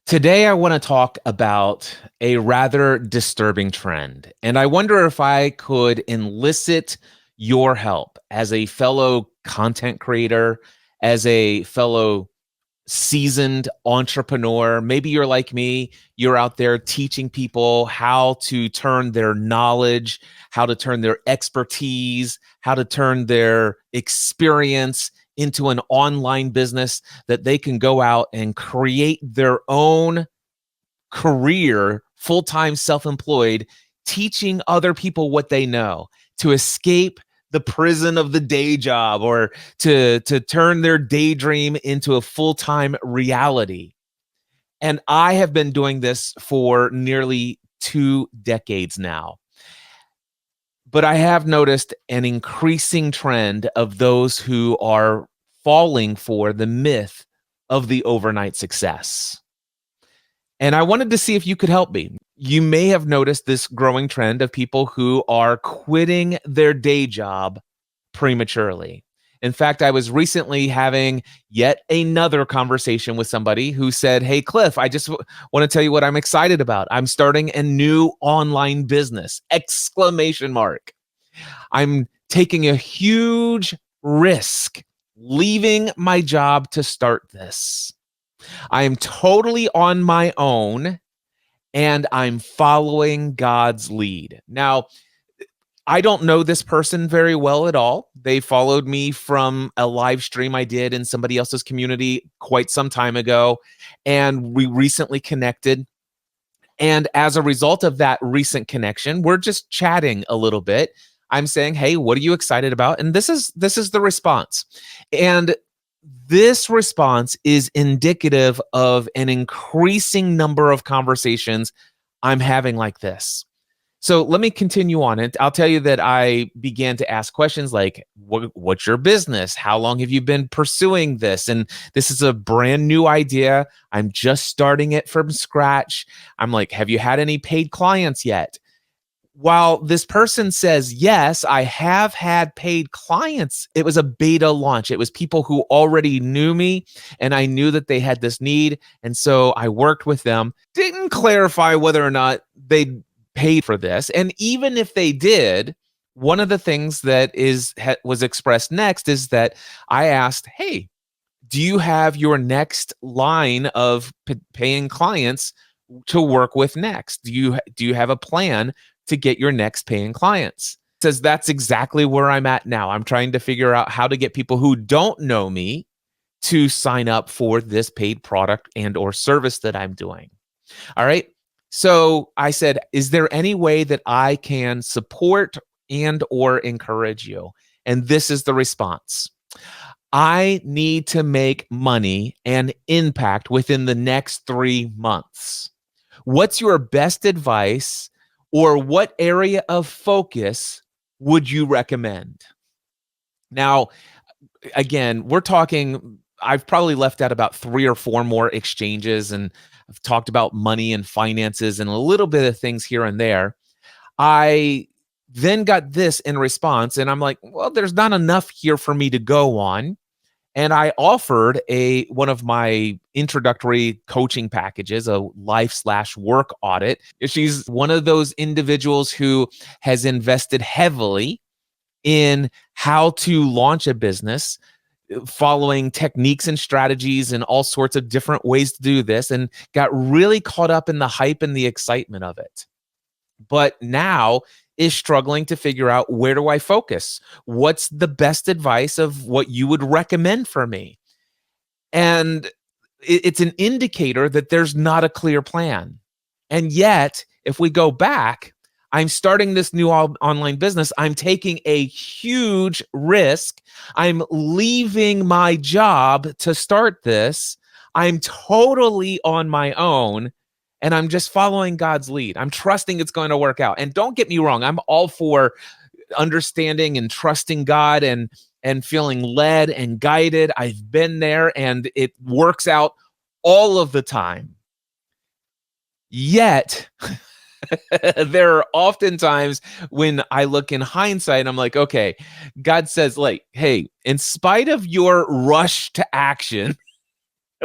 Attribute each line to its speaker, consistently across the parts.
Speaker 1: Today, I want to talk about a rather disturbing trend, and I wonder if I could elicit your help as a fellow content creator, as a fellow seasoned entrepreneur. Maybe you're like me, you're out there teaching people how to turn their knowledge, how to turn their expertise, how to turn their experience into an online business that they can go out and create their own career, full time, self employed, teaching other people what they know to escape the prison of the day job or to turn their daydream into a full time reality. And I have been doing this for nearly 2 decades now. But I have noticed an increasing trend of those who are falling for the myth of the overnight success. And I wanted to see if you could help me. You may have noticed this growing trend of people who are quitting their day job prematurely. In fact, I was recently having yet another conversation with somebody who said, "Hey, Cliff, I just want to tell you what I'm excited about. I'm starting a new online business!" Exclamation mark. I'm taking a huge risk leaving my job to start this. I am totally on my own and I'm following God's lead. Now, I don't know this person very well at all. They followed me from a live stream I did in somebody else's community quite some time ago, and we recently connected. And as a result of that recent connection, we're just chatting a little bit. I'm saying, "Hey, what are you excited about?" And this is the response. And this response is indicative of an increasing number of conversations I'm having like this. So let me continue on it. I'll tell you that I began to ask questions like, what's your business? How long have you been pursuing this? And this is a brand new idea. I'm just starting it from scratch. I'm like, have you had any paid clients yet? While this person says, yes, I have had paid clients, it was a beta launch. It was people who already knew me and I knew that they had this need. And so I worked with them, didn't clarify whether or not they paid for this. And even if they did, one of the things that was expressed next is that I asked, "Hey, do you have your next line of paying clients to work with next? Do you have a plan to get your next paying clients?" Says that's exactly where I'm at now. I'm trying to figure out how to get people who don't know me to sign up for this paid product and or service that I'm doing. All right. So I said, "Is there any way that I can support and or encourage you?" And this is the response. "I need to make money and impact within the next 3 months. What's your best advice or what area of focus would you recommend?" Now, again, we're talking, I've probably left out about 3 or 4 more exchanges and I've talked about money and finances and a little bit of things here and there. I then got this in response and I'm like, well, there's not enough here for me to go on. And I offered one of my introductory coaching packages, a life/work audit. She's one of those individuals who has invested heavily in how to launch a business, following techniques and strategies and all sorts of different ways to do this, and got really caught up in the hype and the excitement of it. But now is struggling to figure out, where do I focus? What's the best advice of what you would recommend for me? And it's an indicator that there's not a clear plan. And yet, if we go back, I'm starting this new online business. I'm taking a huge risk. I'm leaving my job to start this. I'm totally on my own and I'm just following God's lead. I'm trusting it's going to work out. And don't get me wrong, I'm all for understanding and trusting God and feeling led and guided. I've been there and it works out all of the time. Yet, there are often times when I look in hindsight, I'm like, okay, God says, like, hey, in spite of your rush to action,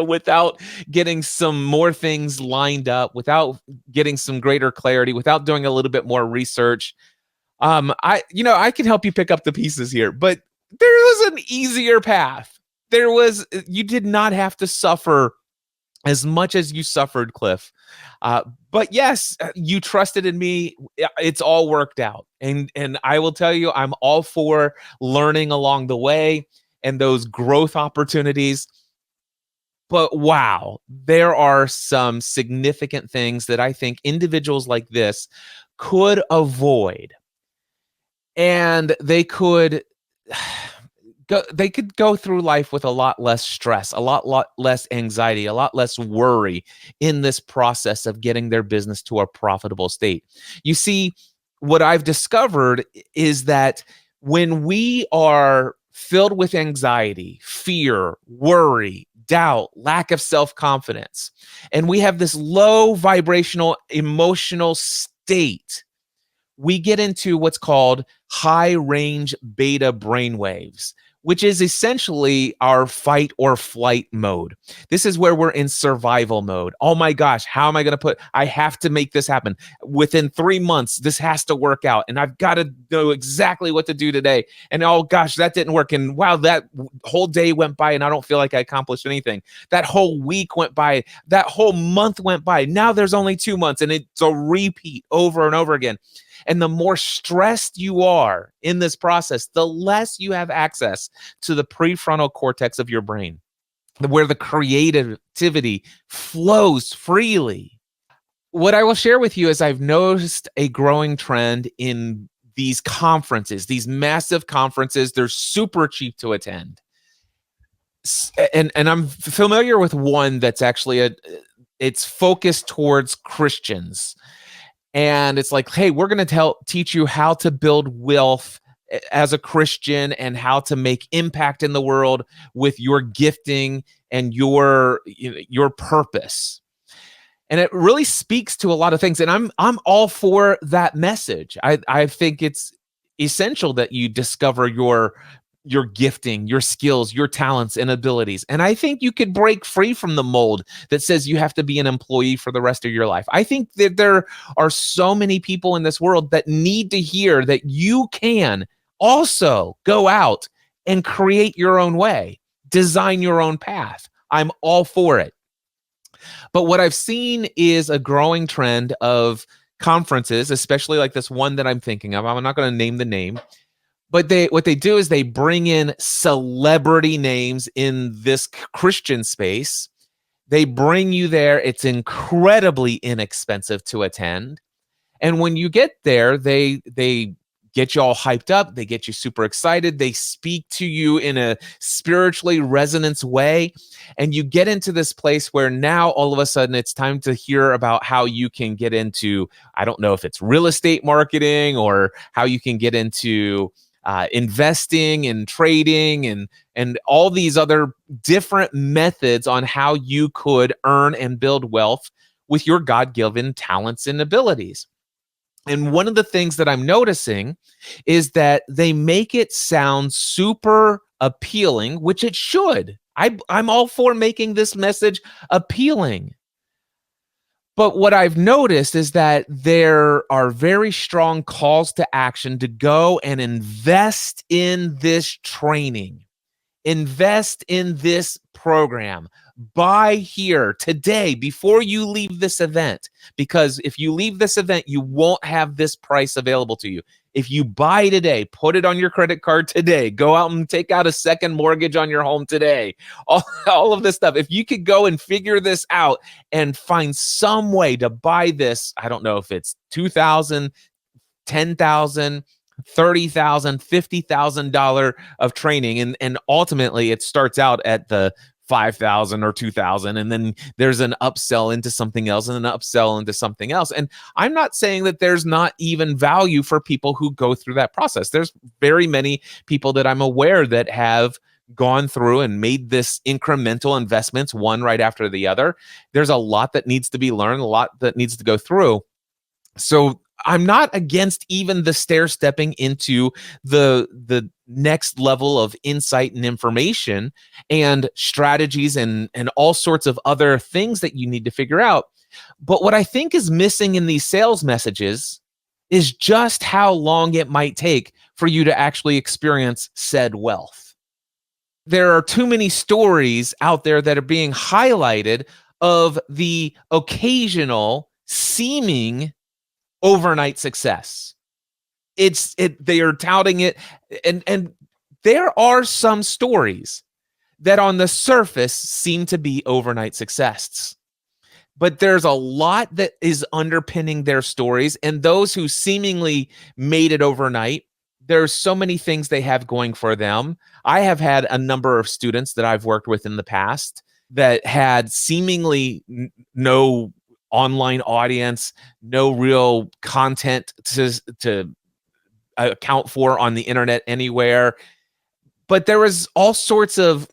Speaker 1: without getting some more things lined up, without getting some greater clarity, without doing a little bit more research. I can help you pick up the pieces here, but there was an easier path. You did not have to suffer as much as you suffered, Cliff. Uh, but yes, you trusted in me. It's all worked out, and I will tell you, I'm all for learning along the way and those growth opportunities. But wow, there are some significant things that I think individuals like this could avoid, and they could go through life with a lot less stress, a lot less anxiety, a lot less worry in this process of getting their business to a profitable state. You see, what I've discovered is that when we are filled with anxiety, fear, worry, doubt, lack of self-confidence, and we have this low vibrational emotional state, we get into what's called high range beta brainwaves, which is essentially our fight or flight mode. This is where we're in survival mode. Oh my gosh, how am I going to I have to make this happen. Within 3 months, this has to work out. And I've got to know exactly what to do today. And oh gosh, that didn't work. And wow, that whole day went by and I don't feel like I accomplished anything. That whole week went by. That whole month went by. Now there's only 2 months and it's a repeat over and over again. And the more stressed you are in this process, the less you have access to the prefrontal cortex of your brain, where the creativity flows freely. What I will share with you is I've noticed a growing trend in these conferences, these massive conferences. They're super cheap to attend. And I'm familiar with one that's actually it's focused towards Christians. And it's like, hey, we're going to teach you how to build wealth as a Christian and how to make impact in the world with your gifting and your purpose. And it really speaks to a lot of things. And I'm all for that message. I think it's essential that you discover your gifting, your skills, your talents and abilities. And I think you could break free from the mold that says you have to be an employee for the rest of your life. I think that there are so many people in this world that need to hear that you can also go out and create your own way, design your own path. I'm all for it. But what I've seen is a growing trend of conferences, especially like this one that I'm thinking of. I'm not going to name the name, but what they do is they bring in celebrity names in this Christian space. They bring you there. It's incredibly inexpensive to attend. And when you get there, they get you all hyped up. They get you super excited. They speak to you in a spiritually resonance way. And you get into this place where now all of a sudden it's time to hear about how you can get into, I don't know if it's real estate marketing or how you can get into investing and trading and all these other different methods on how you could earn and build wealth with your God-given talents and abilities. And one of the things that I'm noticing is that they make it sound super appealing, which it should. I'm all for making this message appealing. But what I've noticed is that there are very strong calls to action to go and invest in this training, invest in this program, buy here today before you leave this event. Because if you leave this event, you won't have this price available to you. If you buy today, put it on your credit card today, go out and take out a second mortgage on your home today, all of this stuff. If you could go and figure this out and find some way to buy this, I don't know if it's 2,000, 10,000, 30,000, $50,000 of training. And ultimately it starts out at the 5,000 or 2,000. And then there's an upsell into something else and an upsell into something else. And I'm not saying that there's not even value for people who go through that process. There's very many people that I'm aware that have gone through and made this incremental investments, one right after the other. There's a lot that needs to be learned, a lot that needs to go through. So I'm not against even the stair stepping into the next level of insight and information and strategies and all sorts of other things that you need to figure out. But what I think is missing in these sales messages is just how long it might take for you to actually experience said wealth. There are too many stories out there that are being highlighted of the occasional seeming overnight success. They are touting it, and there are some stories that on the surface seem to be overnight success. But there's a lot that is underpinning their stories, and those who seemingly made it overnight, there's so many things they have going for them. I have had a number of students that I've worked with in the past that had seemingly no online audience, no real content to account for on the internet anywhere. But there was all sorts of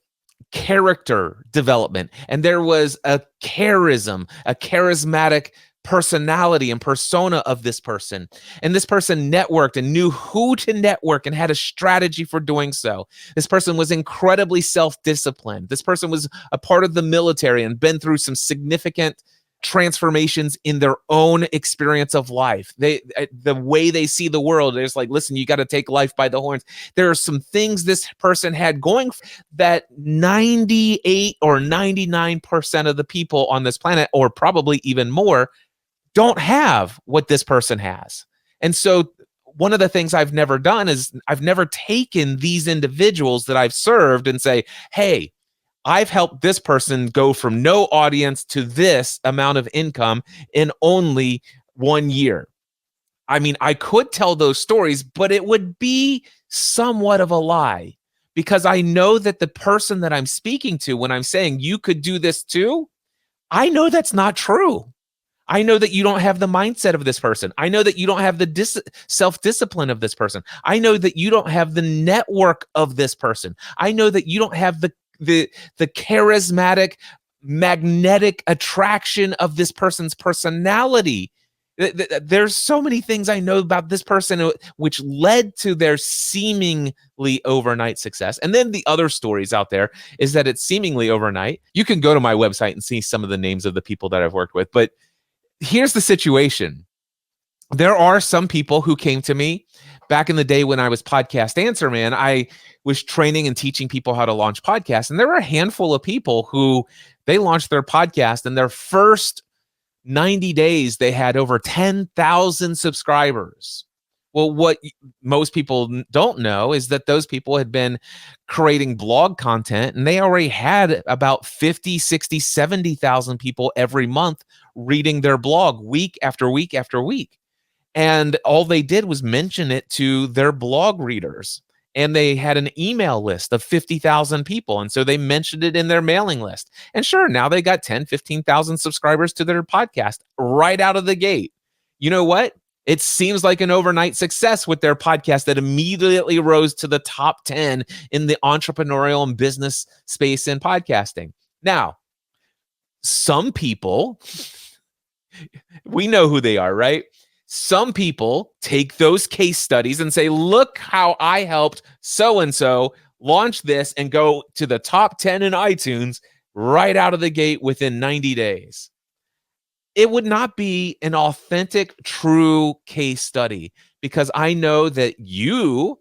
Speaker 1: character development, and there was a charismatic personality and persona of this person, and this person networked and knew who to network and had a strategy for doing so. This person was incredibly self-disciplined. This person was a part of the military and been through some significant transformations in their own experience of life. The way they see the world, it's like, listen, you got to take life by the horns. There are some things this person had going that 98 or 99% of the people on this planet, or probably even more, don't have what this person has. And so one of the things I've never done is I've never taken these individuals that I've served and say, hey, I've helped this person go from no audience to this amount of income in only 1 year. I mean, I could tell those stories, but it would be somewhat of a lie, because I know that the person that I'm speaking to, when I'm saying you could do this too, I know that's not true. I know that you don't have the mindset of this person. I know that you don't have the self-discipline of this person. I know that you don't have the network of this person. I know that you don't have the charismatic, magnetic attraction of this person's personality. There's so many things I know about this person which led to their seemingly overnight success. And then the other stories out there is that it's seemingly overnight. You can go to my website and see some of the names of the people that I've worked with. But here's the situation. There are some people who came to me back in the day when I was Podcast Answer Man. I was training and teaching people how to launch podcasts. And there were a handful of people who they launched their podcast, and their first 90 days, they had over 10,000 subscribers. Well, what most people don't know is that those people had been creating blog content, and they already had about 50, 60, 70,000 people every month reading their blog week after week after week. And all they did was mention it to their blog readers. And they had an email list of 50,000 people. And so they mentioned it in their mailing list. And sure, now they got 10, 15,000 subscribers to their podcast right out of the gate. You know what? It seems like an overnight success with their podcast that immediately rose to the top 10 in the entrepreneurial and business space in podcasting. Now, some people, we know who they are, right? Some people take those case studies and say, look how I helped so-and-so launch this and go to the top 10 in iTunes right out of the gate within 90 days. It would not be an authentic, true case study, because I know that you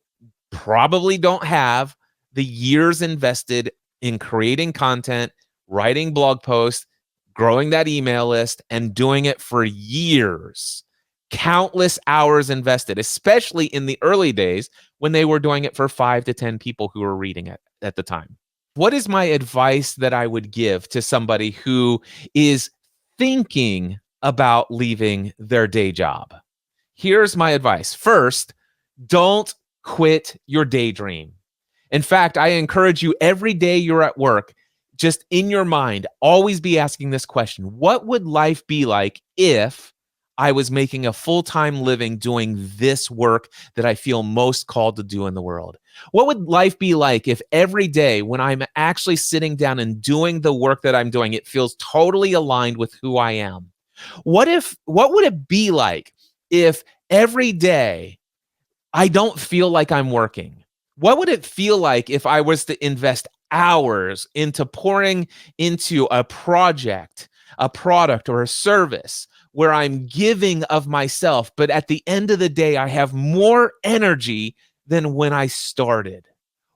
Speaker 1: probably don't have the years invested in creating content, writing blog posts, growing that email list, and doing it for years. Countless hours invested, especially in the early days when they were doing it for 5 to 10 people who were reading it at the time. What is my advice that I would give to somebody who is thinking about leaving their day job? Here's my advice. First, don't quit your daydream. In fact, I encourage you, every day you're at work, just in your mind, always be asking this question: what would life be like if I was making a full-time living doing this work that I feel most called to do in the world? What would life be like if every day when I'm actually sitting down and doing the work that I'm doing, it feels totally aligned with who I am? What would it be like if every day I don't feel like I'm working? What would it feel like if I was to invest hours into pouring into a project, a product, or a service where I'm giving of myself, but at the end of the day, I have more energy than when I started?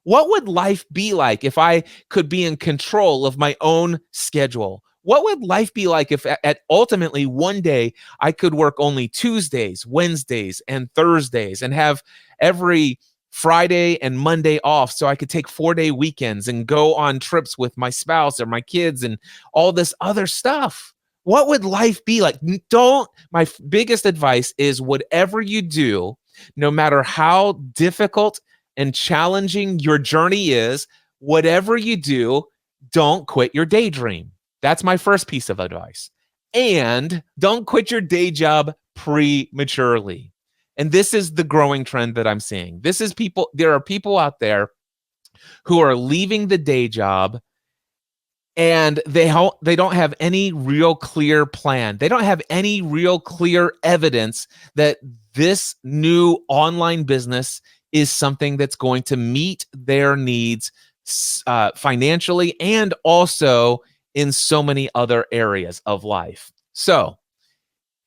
Speaker 1: What would life be like if I could be in control of my own schedule? What would life be like if at ultimately one day I could work only Tuesdays, Wednesdays, and Thursdays and have every Friday and Monday off so I could take 4-day weekends and go on trips with my spouse or my kids and all this other stuff? What would life be like? My biggest advice is whatever you do, no matter how difficult and challenging your journey is, whatever you do, don't quit your daydream. That's my first piece of advice. And don't quit your day job prematurely. And this is the growing trend that I'm seeing. There are people out there who are leaving the day job and they don't have any real clear plan. They don't have any real clear evidence that this new online business is something that's going to meet their needs financially and also in so many other areas of life. So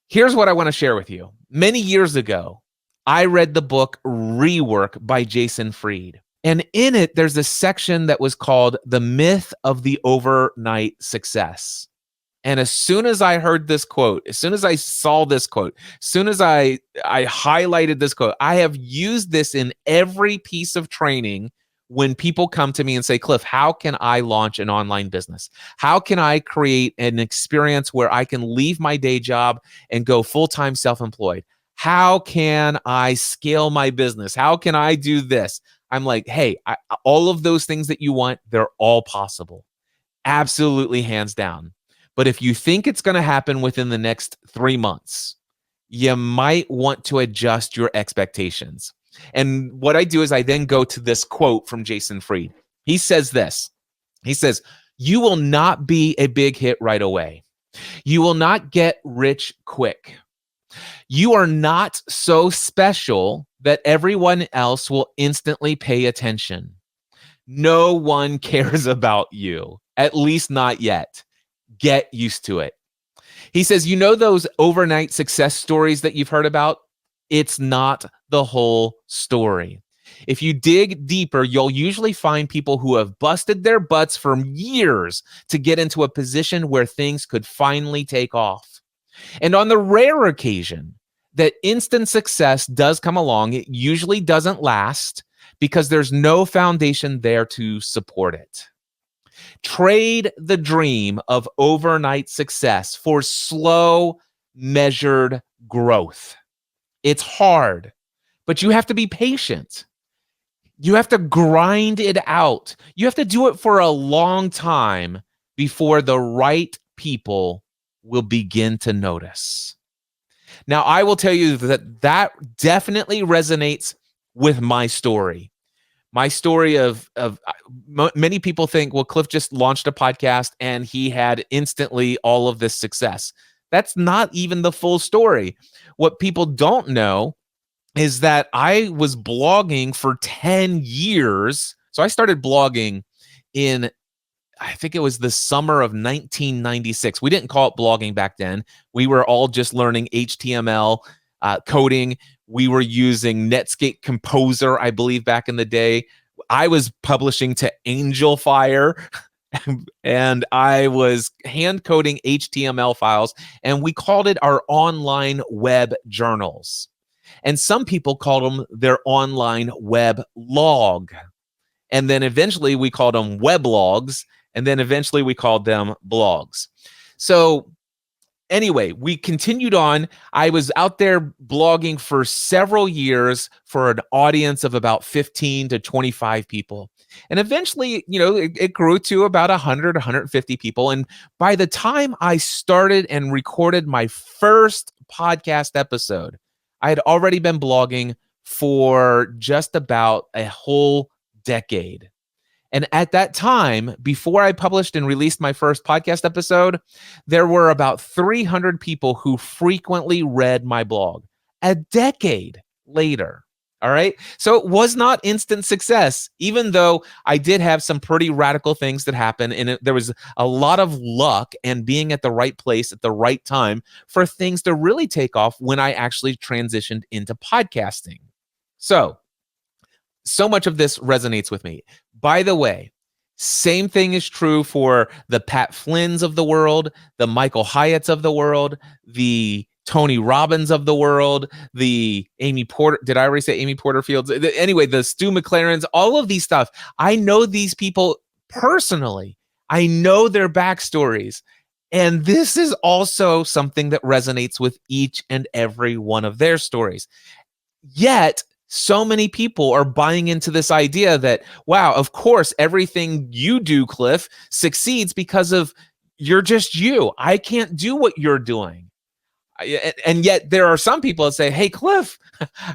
Speaker 1: here's what I want to share with you. Many years ago, I read the book Rework by Jason Fried. And in it, there's a section that was called The Myth of the Overnight Success. And as soon as I heard this quote, as soon as I saw this quote, as soon as I highlighted this quote, I have used this in every piece of training when people come to me and say, Cliff, how can I launch an online business? How can I create an experience where I can leave my day job and go full-time self-employed? How can I scale my business? How can I do this? I'm like, hey, all of those things that you want, they're all possible. Absolutely, hands down. But if you think it's going to happen within the next 3 months, you might want to adjust your expectations. And what I do is I then go to this quote from Jason Fried. He says this. He says, you will not be a big hit right away. You will not get rich quick. You are not so special that everyone else will instantly pay attention. No one cares about you, at least not yet. Get used to it. He says, you know those overnight success stories that you've heard about? It's not the whole story. If you dig deeper, you'll usually find people who have busted their butts for years to get into a position where things could finally take off. And on the rare occasion that instant success does come along, it usually doesn't last because there's no foundation there to support it. Trade the dream of overnight success for slow, measured growth. It's hard, but you have to be patient. You have to grind it out. You have to do it for a long time before the right people will begin to notice. Now, I will tell you that definitely resonates with my story. My story of many people think, well, Cliff just launched a podcast and he had instantly all of this success. That's not even the full story. What people don't know is that I was blogging for 10 years. So I started blogging in, I think it was the summer of 1996. We didn't call it blogging back then. We were all just learning HTML coding. We were using Netscape Composer, I believe, back in the day. I was publishing to Angel Fire, and I was hand coding HTML files, and we called it our online web journals. And some people called them their online web log. And then eventually we called them weblogs, and then eventually we called them blogs. So anyway, we continued on. I was out there blogging for several years for an audience of about 15 to 25 people. And eventually, it grew to about 100, 150 people. And by the time I started and recorded my first podcast episode, I had already been blogging for just about a whole decade. And at that time, before I published and released my first podcast episode, there were about 300 people who frequently read my blog. a decade later. All right. So it was not instant success, even though I did have some pretty radical things that happened. And there was a lot of luck and being at the right place at the right time for things to really take off when I actually transitioned into podcasting. So much of this resonates with me. By the way, same thing is true for the Pat Flynn's of the world, the Michael Hyatts of the world, the Tony Robbins of the world, the Amy Porter. Did I already say Amy Porterfields? Anyway, the Stu McLarens, all of these stuff. I know these people personally. I know their backstories. And this is also something that resonates with each and every one of their stories. Yet, so many people are buying into this idea that, wow, of course, everything you do, Cliff, succeeds because of you're just you. I can't do what you're doing. And yet there are some people that say, hey, Cliff,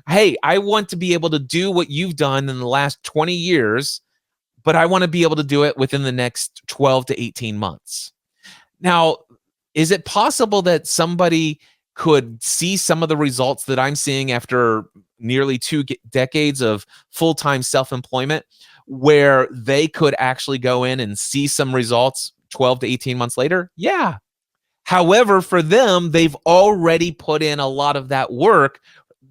Speaker 1: hey, I want to be able to do what you've done in the last 20 years, but I want to be able to do it within the next 12 to 18 months. Now, is it possible that somebody could see some of the results that I'm seeing after nearly 2 decades of full-time self-employment, where they could actually go in and see some results 12 to 18 months later? Yeah. However, for them, they've already put in a lot of that work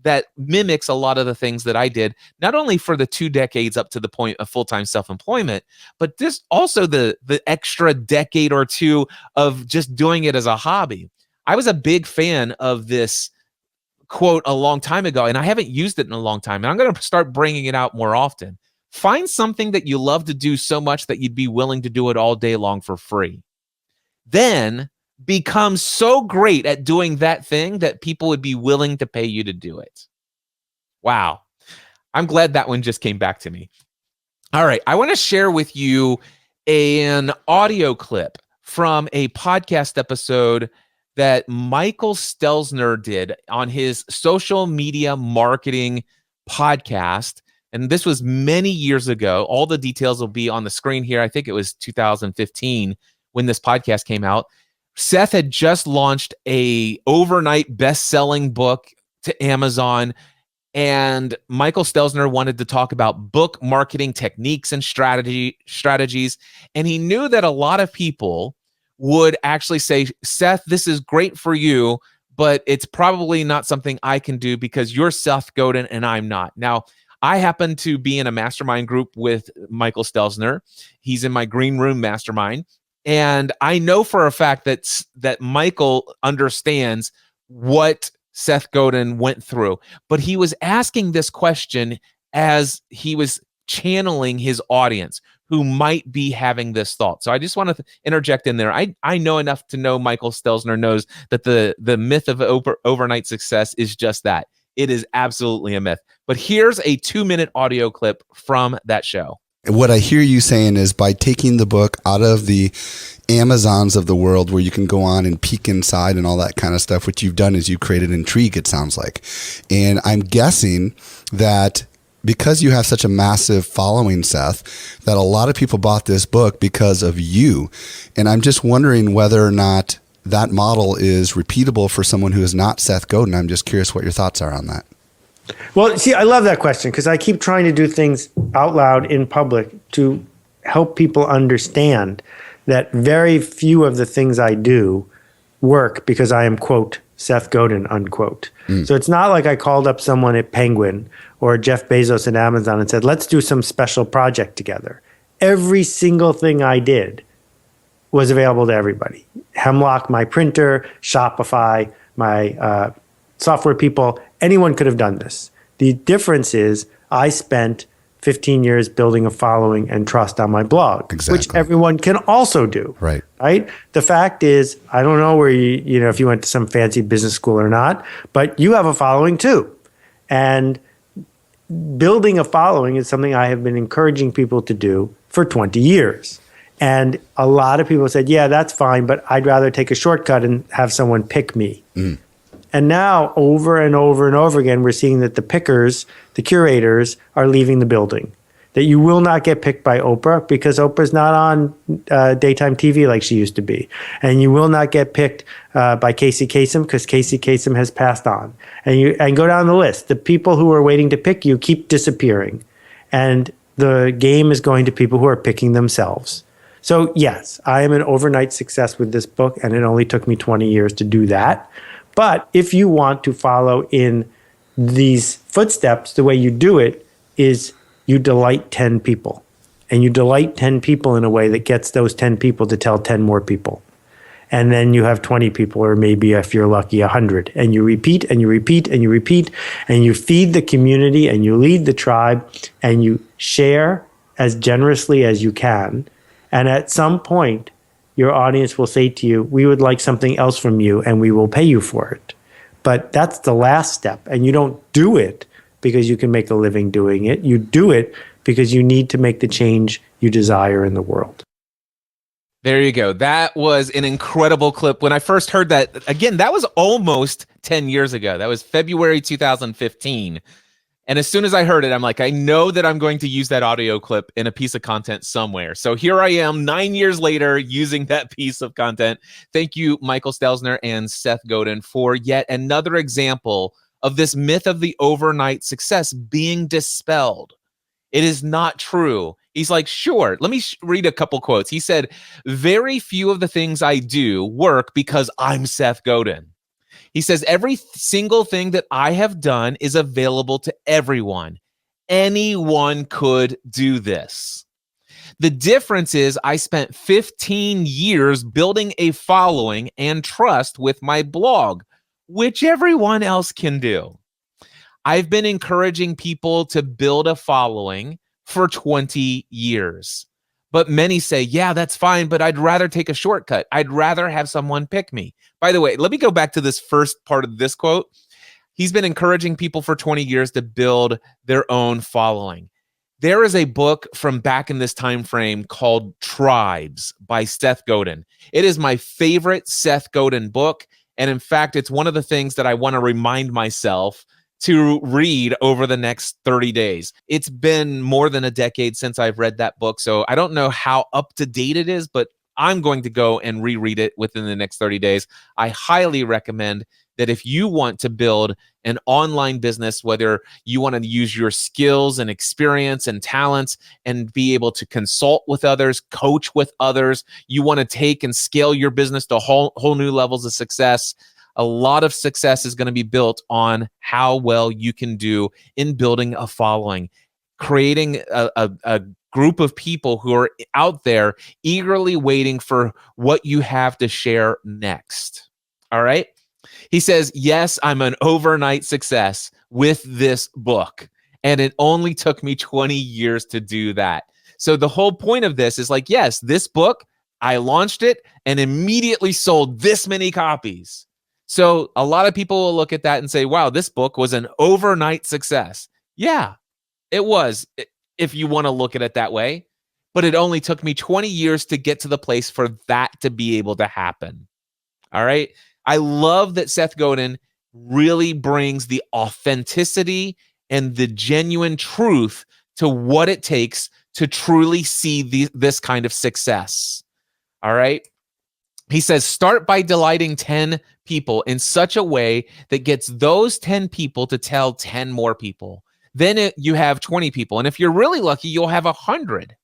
Speaker 1: that mimics a lot of the things that I did, not only for the 2 decades up to the point of full-time self-employment, but this also the extra decade or two of just doing it as a hobby. I was a big fan of this quote a long time ago, and I haven't used it in a long time, and I'm going to start bringing it out more often. Find something that you love to do so much that you'd be willing to do it all day long for free. Then become so great at doing that thing that people would be willing to pay you to do it. Wow. I'm glad that one just came back to me. All right. I want to share with you an audio clip from a podcast episode that Michael Stelzner did on his social media marketing podcast. And this was many years ago. All the details will be on the screen here. I think it was 2015 when this podcast came out. Seth had just launched a overnight best-selling book to Amazon, and Michael Stelzner wanted to talk about book marketing techniques and strategies. And he knew that a lot of people would actually say, Seth, this is great for you, but it's probably not something I can do because you're Seth Godin and I'm not. Now, I happen to be in a mastermind group with Michael Stelzner. He's in my Green Room mastermind. And I know for a fact that Michael understands what Seth Godin went through. But he was asking this question as he was channeling his audience who might be having this thought. So I just want to interject in there. I know enough to know Michael Stelzner knows that the myth of overnight success is just that. It is absolutely a myth. But here's a 2-minute audio clip from that show.
Speaker 2: What I hear you saying is by taking the book out of the Amazons of the world where you can go on and peek inside and all that kind of stuff, what you've done is you created intrigue, it sounds like. And I'm guessing that because you have such a massive following, Seth, that a lot of people bought this book because of you. And I'm just wondering whether or not that model is repeatable for someone who is not Seth Godin. I'm just curious what your thoughts are on that.
Speaker 3: Well, see, I love that question because I keep trying to do things out loud in public to help people understand that very few of the things I do work because I am, quote, Seth Godin, unquote. So it's not like I called up someone at Penguin or Jeff Bezos at Amazon and said, let's do some special project together. Every single thing I did was available to everybody. Hemlock, my printer, Shopify, my software people, anyone could have done this. The difference is I spent 15 years building a following and trust on my blog, which everyone can also do. Right. The fact is, I don't know where if you went to some fancy business school or not, but you have a following too. And building a following is something I have been encouraging people to do for 20 years. And a lot of people said, yeah, that's fine, but I'd rather take a shortcut and have someone pick me. And now, over and over and over again, we're seeing that the pickers, the curators, are leaving the building. that you will not get picked by Oprah because Oprah's not on daytime TV like she used to be. And you will not get picked by Casey Kasem because Casey Kasem has passed on. And go down the list. The people who are waiting to pick you keep disappearing. And the game is going to people who are picking themselves. So yes, I am an overnight success with this book, and it only took me 20 years to do that. But if you want to follow in these footsteps, the way you do it is you delight 10 people. And you delight 10 people in a way that gets those 10 people to tell 10 more people. And then you have 20 people, or maybe if you're lucky, 100. And you repeat and you repeat and you repeat, and you feed the community and you lead the tribe and you share as generously as you can. And at some point, your audience will say to you, we would like something else from you and we will pay you for it. But that's the last step. And you don't do it because you can make a living doing it. You do it because you need to make the change you desire in the world.
Speaker 1: There you go. That was an incredible clip. When I first heard that, again, that was almost 10 years ago. That was February 2015. And as soon as I heard it, I'm like, I know that I'm going to use that audio clip in a piece of content somewhere. So here I am 9 years later using that piece of content. Thank you, Michael Stelzner and Seth Godin, for yet another example of this myth of the overnight success being dispelled. It is not true. He's like, sure, let me read a couple quotes. He said, very few of the things I do work because I'm Seth Godin. He says, every single thing that I have done is available to everyone. Anyone could do this. The difference is I spent 15 years building a following and trust with my blog, which everyone else can do. I've been encouraging people to build a following for 20 years. But many say, yeah, that's fine, but I'd rather take a shortcut. I'd rather have someone pick me. By the way, let me go back to this first part of this quote. He's been encouraging people for 20 years to build their own following. There is a book from back in this time frame called Tribes by Seth Godin. It is my favorite Seth Godin book. And in fact, it's one of the things that I want to remind myself to read over the next 30 days. It's been more than a decade since I've read that book, so I don't know how up to date it is, but I'm going to go and reread it within the next 30 days. I highly recommend that if you want to build an online business, whether you want to use your skills and experience and talents and be able to consult with others, coach with others, you want to take and scale your business to whole new levels of success, a lot of success is going to be built on how well you can do in building a following, creating a group of people who are out there eagerly waiting for what you have to share next. All right. He says, yes, I'm an overnight success with this book. And it only took me 20 years to do that. So the whole point of this is like, yes, this book, I launched it and immediately sold this many copies. So a lot of people will look at that and say, wow, this book was an overnight success. Yeah, it was, if you want to look at it that way. But it only took me 20 years to get to the place for that to be able to happen. All right. I love that Seth Godin really brings the authenticity and the genuine truth to what it takes to truly see this kind of success. All right. He says, start by delighting 10 people in such a way that gets those 10 people to tell 10 more people. Then you have 20 people. And if you're really lucky, you'll have 100.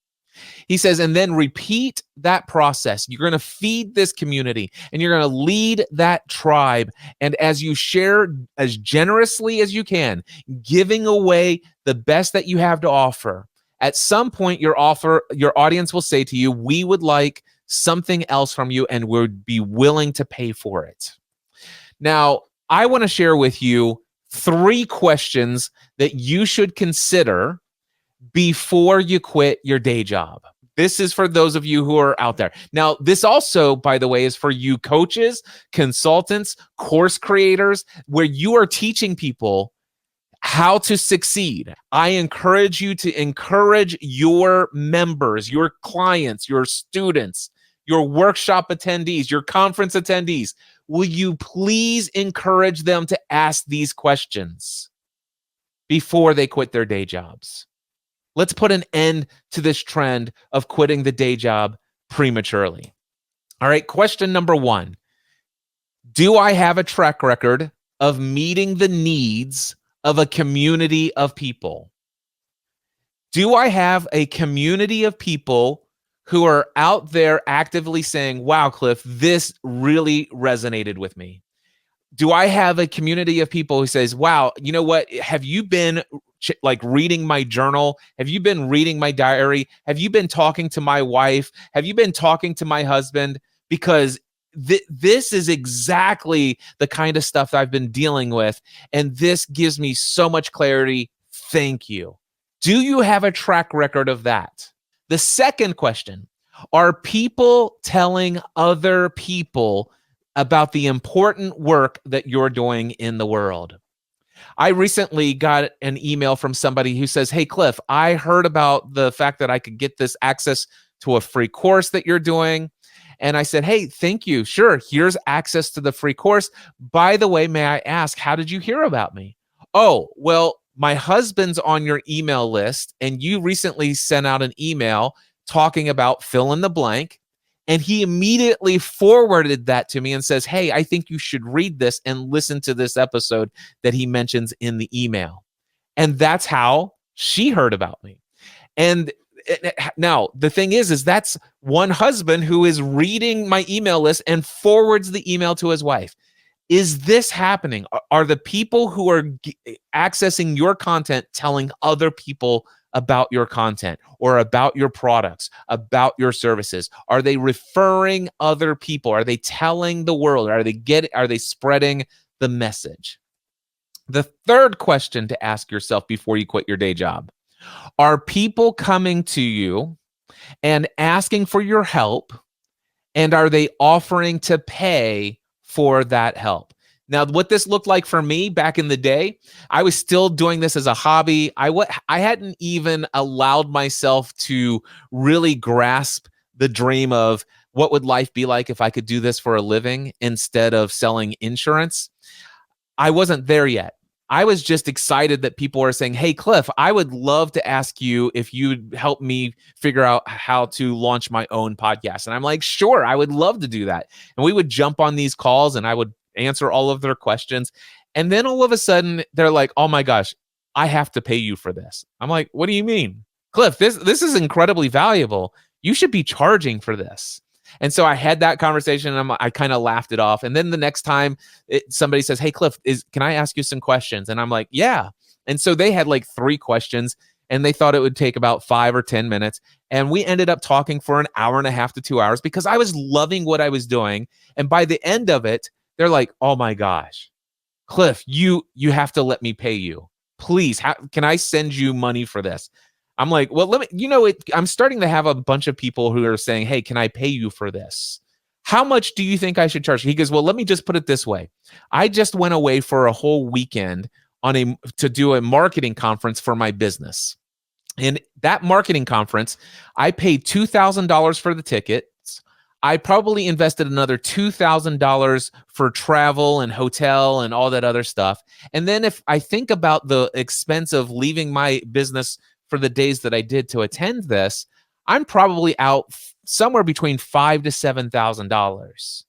Speaker 1: He says, and then repeat that process. You're going to feed this community and you're going to lead that tribe. And as you share as generously as you can, giving away the best that you have to offer, at some point your audience will say to you, we would like something else from you and would be willing to pay for it. Now, I want to share with you 3 questions that you should consider before you quit your day job. This is for those of you who are out there. Now, this also, by the way, is for you coaches, consultants, course creators, where you are teaching people how to succeed. I encourage you to encourage your members, your clients, your students, your workshop attendees, your conference attendees. Will you please encourage them to ask these questions before they quit their day jobs? Let's put an end to this trend of quitting the day job prematurely. All right, question number 1. Do I have a track record of meeting the needs of a community of people? Do I have a community of people who are out there actively saying, wow, Cliff, this really resonated with me? Do I have a community of people who says, wow, you know what? Have you been like reading my journal? Have you been reading my diary? Have you been talking to my wife? Have you been talking to my husband? Because this is exactly the kind of stuff I've been dealing with. And this gives me so much clarity. Thank you. Do you have a track record of that? The second question, are people telling other people about the important work that you're doing in the world? I recently got an email from somebody who says, hey, Cliff, I heard about the fact that I could get this access to a free course that you're doing. And I said, hey, thank you. Sure, here's access to the free course. By the way, may I ask, how did you hear about me? Oh, well, my husband's on your email list, and you recently sent out an email talking about fill in the blank. And he immediately forwarded that to me and says, hey, I think you should read this and listen to this episode that he mentions in the email. And that's how she heard about me. And now the thing is that's one husband who is reading my email list and forwards the email to his wife. Is this happening? Are the people who are accessing your content telling other people about your content or about your products, about your services? Are they referring other people? Are they telling the world? Are they spreading the message? The third question to ask yourself before you quit your day job: are people coming to you and asking for your help, and are they offering to pay for that help? Now, what this looked like for me back in the day, I was still doing this as a hobby. I hadn't even allowed myself to really grasp the dream of what would life be like if I could do this for a living instead of selling insurance. I wasn't there yet. I was just excited that people are saying, hey, Cliff, I would love to ask you if you'd help me figure out how to launch my own podcast. And I'm like, sure, I would love to do that. And we would jump on these calls and I would answer all of their questions. And then all of a sudden they're like, oh my gosh, I have to pay you for this. I'm like, what do you mean? Cliff, this is incredibly valuable. You should be charging for this. And so I had that conversation and I kind of laughed it off. And then the next time somebody says, hey, Cliff, can I ask you some questions? And I'm like, yeah. And so they had like 3 questions and they thought it would take about 5 or 10 minutes. And we ended up talking for an hour and a half to 2 hours because I was loving what I was doing. And by the end of it, they're like, oh my gosh, Cliff, you have to let me pay you. Please, can I send you money for this? I'm like, well, I'm starting to have a bunch of people who are saying, hey, can I pay you for this? How much do you think I should charge? He goes, well, let me just put it this way. I just went away for a whole weekend to do a marketing conference for my business. And that marketing conference, I paid $2,000 for the tickets. I probably invested another $2,000 for travel and hotel and all that other stuff. And then if I think about the expense of leaving my business for the days that I did to attend this, I'm probably out somewhere between $5,000 to $7,000.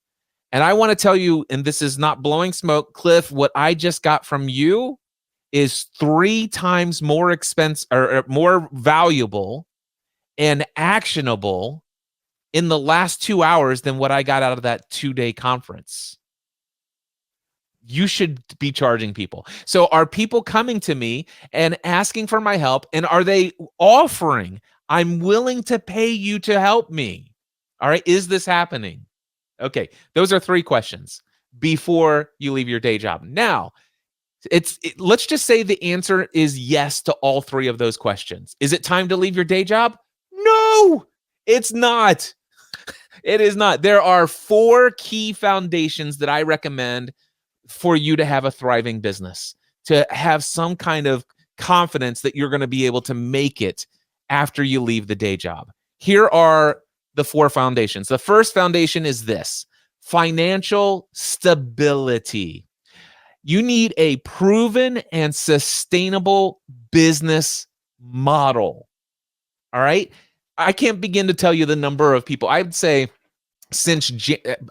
Speaker 1: And I want to tell you, and this is not blowing smoke, Cliff, what I just got from you is 3 times more expensive or more valuable and actionable in the last 2 hours than what I got out of that 2-day conference. You should be charging people. So are people coming to me and asking for my help? And are they offering, I'm willing to pay you to help me? All right. Is this happening? Okay. Those are 3 questions before you leave your day job. Now, let's just say the answer is yes to all 3 of those questions. Is it time to leave your day job? No, it's not. It is not. There are 4 key foundations that I recommend for you to have a thriving business, to have some kind of confidence that you're going to be able to make it after you leave the day job. Here are the 4 foundations. The first foundation is this: financial stability. You need a proven and sustainable business model. All right. I can't begin to tell you the number of people. I'd say since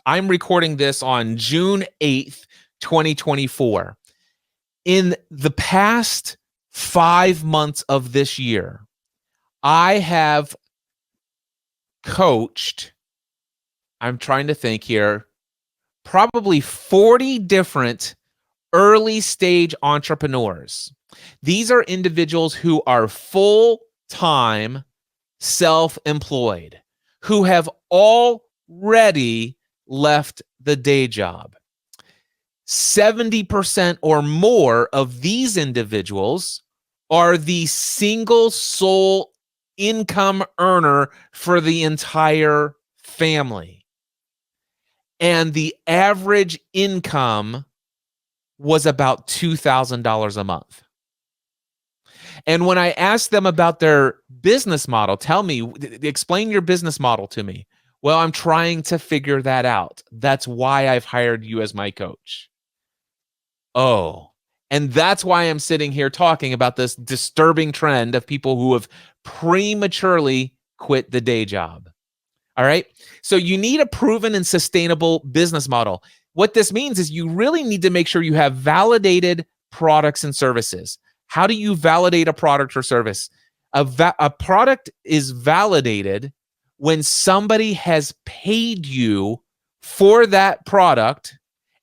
Speaker 1: I'm recording this on June 8th, 2024. In the past 5 months of this year, I have coached, I'm trying to think here, probably 40 different early stage entrepreneurs. These are individuals who are full-time self-employed, who have already left the day job. 70% or more of these individuals are the single sole income earner for the entire family. And the average income was about $2,000 a month. And when I asked them about their business model, tell me, explain your business model to me. Well, I'm trying to figure that out. That's why I've hired you as my coach. Oh, and that's why I'm sitting here talking about this disturbing trend of people who have prematurely quit the day job. All right. So you need a proven and sustainable business model. What this means is you really need to make sure you have validated products and services. How do you validate a product or service? A product is validated when somebody has paid you for that product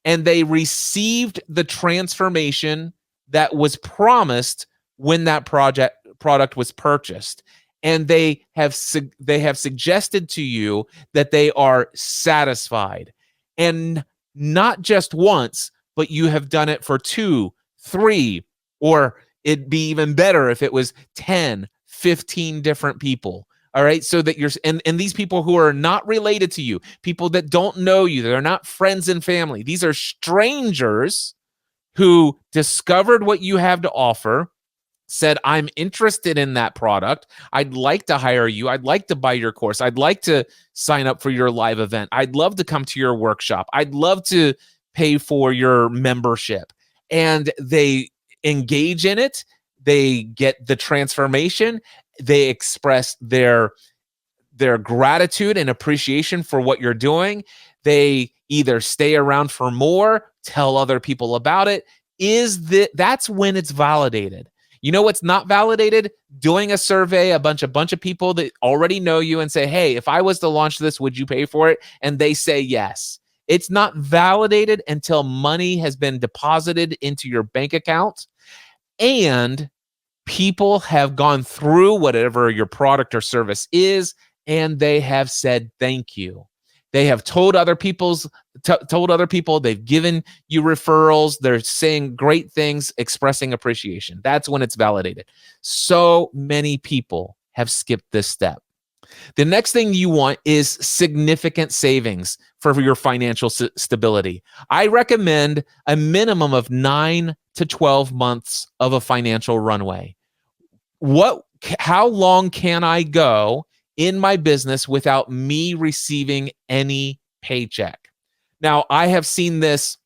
Speaker 1: and they received the transformation that was promised when that product was purchased, and they have suggested to you that they are satisfied, and not just once, but you have done it for 2, 3, or it'd be even better if it was 10, 15 different people. All right. So that and these people who are not related to you, people that don't know you, they're not friends and family. These are strangers who discovered what you have to offer, said, I'm interested in that product. I'd like to hire you. I'd like to buy your course. I'd like to sign up for your live event. I'd love to come to your workshop. I'd love to pay for your membership. And they engage in it. They get the transformation. They express their gratitude and appreciation for what you're doing. They either stay around for more, tell other people about it. That's when it's validated. You know what's not validated? Doing a survey, a bunch of people that already know you and say, hey, if I was to launch this, would you pay for it? And they say yes. It's not validated until money has been deposited into your bank account and people have gone through whatever your product or service is, and they have said thank you. They have told other people, they've given you referrals, they're saying great things, expressing appreciation. That's when it's validated. So many people have skipped this step. The next thing you want is significant savings for your financial stability. I recommend a minimum of 9 to 12 months of a financial runway. How long can I go in my business without me receiving any paycheck? Now, I have seen this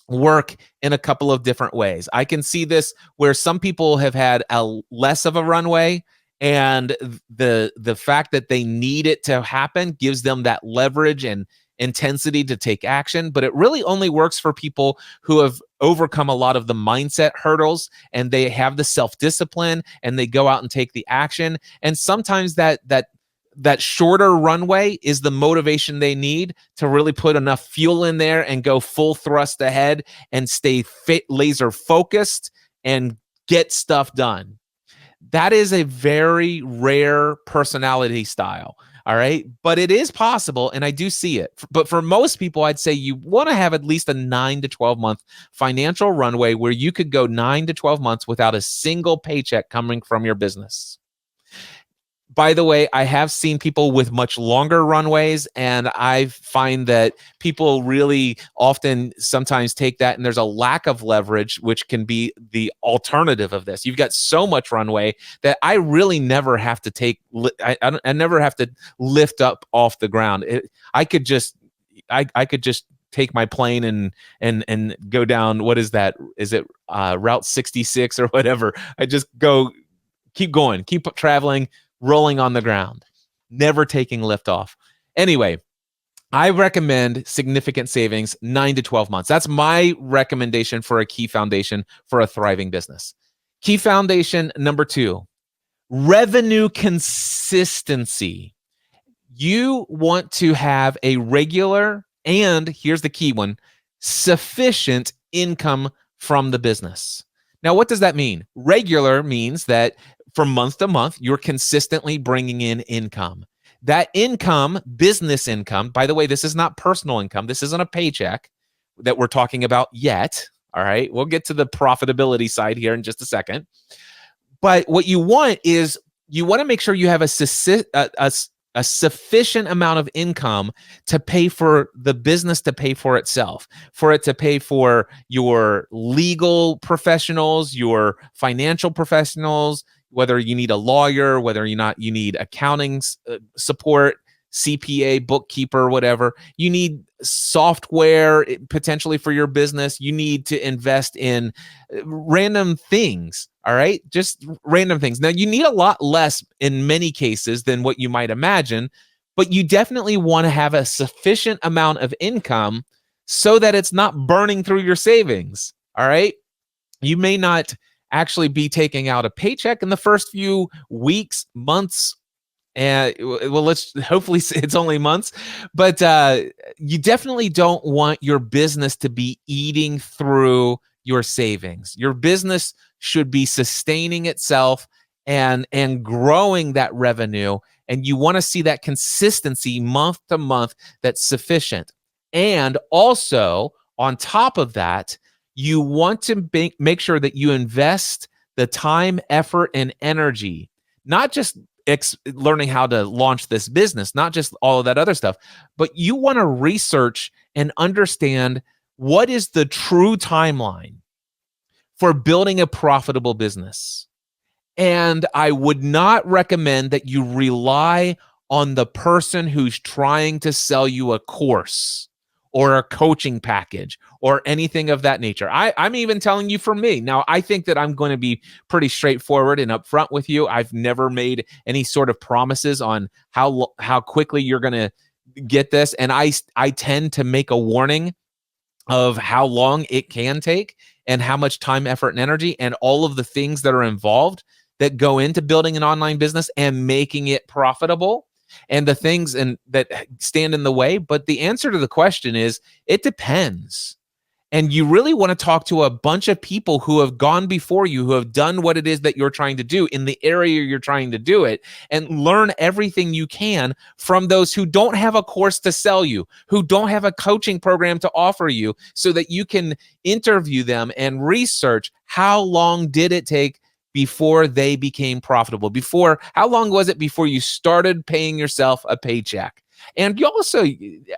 Speaker 1: work in a couple of different ways. I can see this where some people have had a less of a runway, and the fact that they need it to happen gives them that leverage and intensity to take action. But it really only works for people who have overcome a lot of the mindset hurdles, and they have the self-discipline, and they go out and take the action. And sometimes that shorter runway is the motivation they need to really put enough fuel in there and go full thrust ahead and stay laser focused and get stuff done. That is a very rare personality style. All right. But it is possible, and I do see it. But for most people, I'd say you want to have at least a 9 to 12 month financial runway where you could go 9 to 12 months without a single paycheck coming from your business. By the way, I have seen people with much longer runways, and I find that people really often sometimes take that, and there's a lack of leverage, which can be the alternative of this. You've got so much runway that I really never have to I never have to lift up off the ground. I could just take my plane and go down. What is that? Is it Route 66 or whatever? I just go, keep going, keep traveling. rolling on the ground, never taking lift off. Anyway, I recommend significant savings, 9 to 12 months. That's my recommendation for a key foundation for a thriving business. Key foundation number 2, revenue consistency. You want to have a regular, and here's the key one, sufficient income from the business. Now, what does that mean? Regular means that from month to month, you're consistently bringing in income. That income, business income, by the way, this is not personal income. This isn't a paycheck that we're talking about yet. All right. We'll get to the profitability side here in just a second. But what you want is you want to make sure you have a sufficient amount of income to pay for the business, to pay for itself, for it to pay for your legal professionals, your financial professionals, whether you need a lawyer, whether you need accounting support, CPA, bookkeeper, whatever. You need software potentially for your business. You need to invest in random things. All right. Just random things. Now, you need a lot less in many cases than what you might imagine, but you definitely want to have a sufficient amount of income so that it's not burning through your savings. All right. You may not actually be taking out a paycheck in the first few weeks, months, and well, let's hopefully it's only months, but you definitely don't want your business to be eating through your savings. Your business should be sustaining itself and growing that revenue, and you want to see that consistency month to month that's sufficient. And also, on top of that, you want to make sure that you invest the time, effort, and energy, not just learning how to launch this business, not just all of that other stuff, but you want to research and understand what is the true timeline for building a profitable business. And I would not recommend that you rely on the person who's trying to sell you a course or a coaching package or anything of that nature. I'm even telling you for me. Now, I think that I'm going to be pretty straightforward and upfront with you. I've never made any sort of promises on how quickly you're going to get this. And I tend to make a warning of how long it can take and how much time, effort, and energy and all of the things that are involved that go into building an online business and making it profitable, and the things that stand in the way. But the answer to the question is, it depends. And you really want to talk to a bunch of people who have gone before you, who have done what it is that you're trying to do in the area you're trying to do it, and learn everything you can from those who don't have a course to sell you, who don't have a coaching program to offer you, so that you can interview them and research how long did it take before they became profitable? How long was it before you started paying yourself a paycheck? And you also,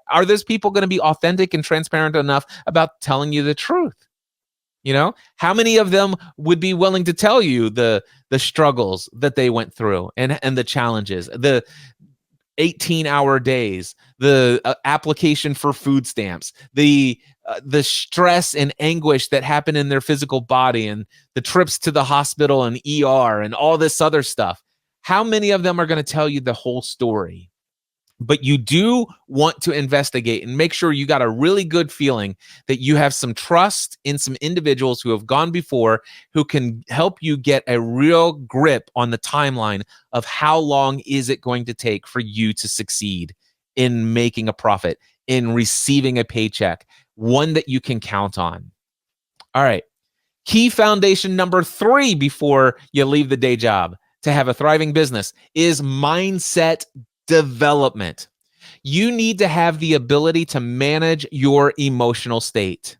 Speaker 1: are those people going to be authentic and transparent enough about telling you the truth? You know, how many of them would be willing to tell you the struggles that they went through and the challenges, the 18-hour days, the application for food stamps, the stress and anguish that happen in their physical body, and the trips to the hospital and ER and all this other stuff? How many of them are going to tell you the whole story? But you do want to investigate and make sure you got a really good feeling that you have some trust in some individuals who have gone before, who can help you get a real grip on the timeline of how long is it going to take for you to succeed in making a profit, in receiving a paycheck, one that you can count on. All right. Key foundation number 3 before you leave the day job to have a thriving business is mindset development. You need to have the ability to manage your emotional state.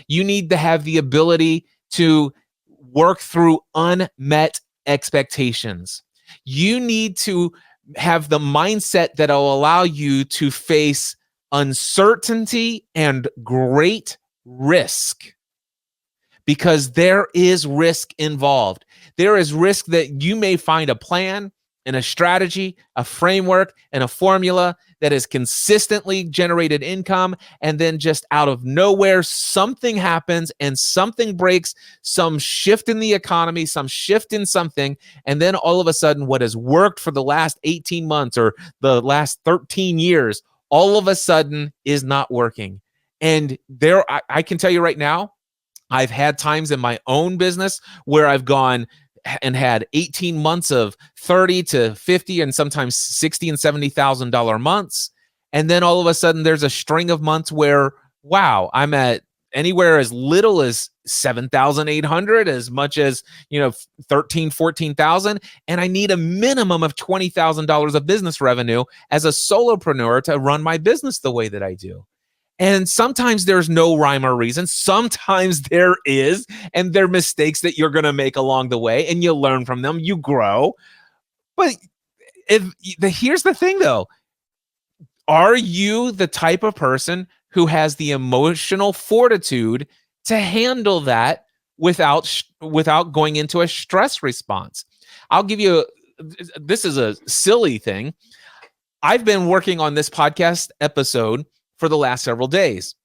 Speaker 1: You need to have the ability to work through unmet expectations. You need to have the mindset that will allow you to face uncertainty and great risk, because there is risk involved. There is risk that you may find a plan and a strategy, a framework, and a formula that has consistently generated income, and then just out of nowhere, something happens and something breaks, some shift in the economy, some shift in something, and then all of a sudden what has worked for the last 18 months or the last 13 years, all of a sudden is not working. And I can tell you right now, I've had times in my own business where I've gone and had 18 months of 30 to 50 and sometimes 60 and $70,000 months. And then all of a sudden there's a string of months where, wow, I'm at anywhere as little as 7,800, as much as, 13, 14,000. And I need a minimum of $20,000 of business revenue as a solopreneur to run my business the way that I do. And sometimes there's no rhyme or reason. Sometimes there is, and there are mistakes that you're going to make along the way, and you learn from them, you grow. But here's the thing, though. Are you the type of person who has the emotional fortitude to handle that without going into a stress response? I'll give you, this is a silly thing. I've been working on this podcast episode for the last several days.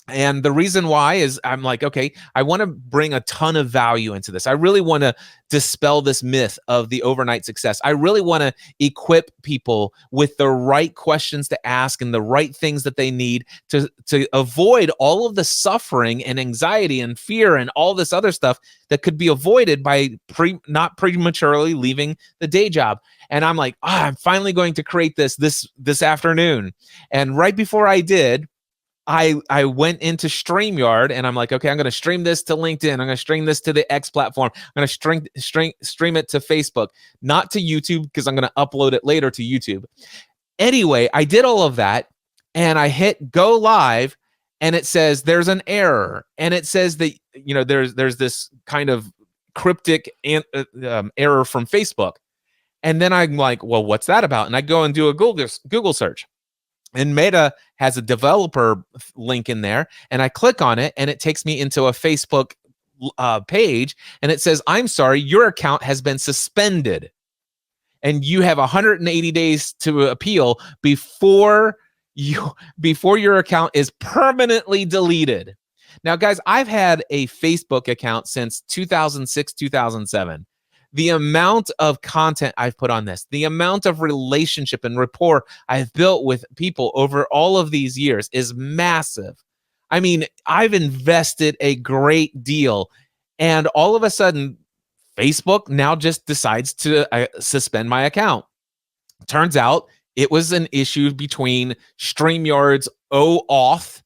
Speaker 1: And the reason why is I'm like, okay, I want to bring a ton of value into this. I really want to dispel this myth of the overnight success. I really want to equip people with the right questions to ask and the right things that they need to avoid all of the suffering and anxiety and fear and all this other stuff that could be avoided by not prematurely leaving the day job. And I'm like, I'm finally going to create this afternoon. And right before I did, I went into StreamYard and I'm like, okay, I'm going to stream this to LinkedIn. I'm going to stream this to the X platform. I'm going to stream it to Facebook, not to YouTube, because I'm going to upload it later to YouTube. Anyway, I did all of that and I hit go live and it says there's an error. And it says that, there's this kind of cryptic error from Facebook. And then I'm like, well, what's that about? And I go and do a Google search. And Meta has a developer link in there, and I click on it, and it takes me into a Facebook page, and it says, I'm sorry, your account has been suspended, and you have 180 days to appeal before your account is permanently deleted. Now, guys, I've had a Facebook account since 2006, 2007. The amount of content I've put on this, the amount of relationship and rapport I've built with people over all of these years is massive. I mean, I've invested a great deal. And all of a sudden, Facebook now just decides to suspend my account. Turns out it was an issue between StreamYard's OAuth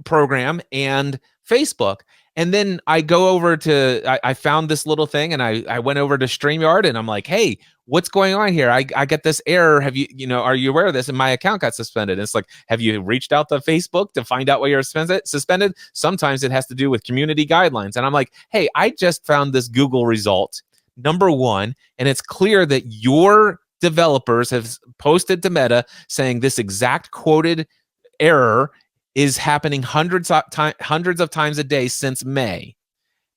Speaker 1: program and Facebook. And then I go over to, I found this little thing and I went over to StreamYard and I'm like, hey, what's going on here? I got this error. Have you, are you aware of this? And my account got suspended. And it's like, have you reached out to Facebook to find out why you're suspended? Sometimes it has to do with community guidelines. And I'm like, hey, I just found this Google result, number one, and it's clear that your developers have posted to Meta saying this exact quoted error is happening hundreds of times a day since May,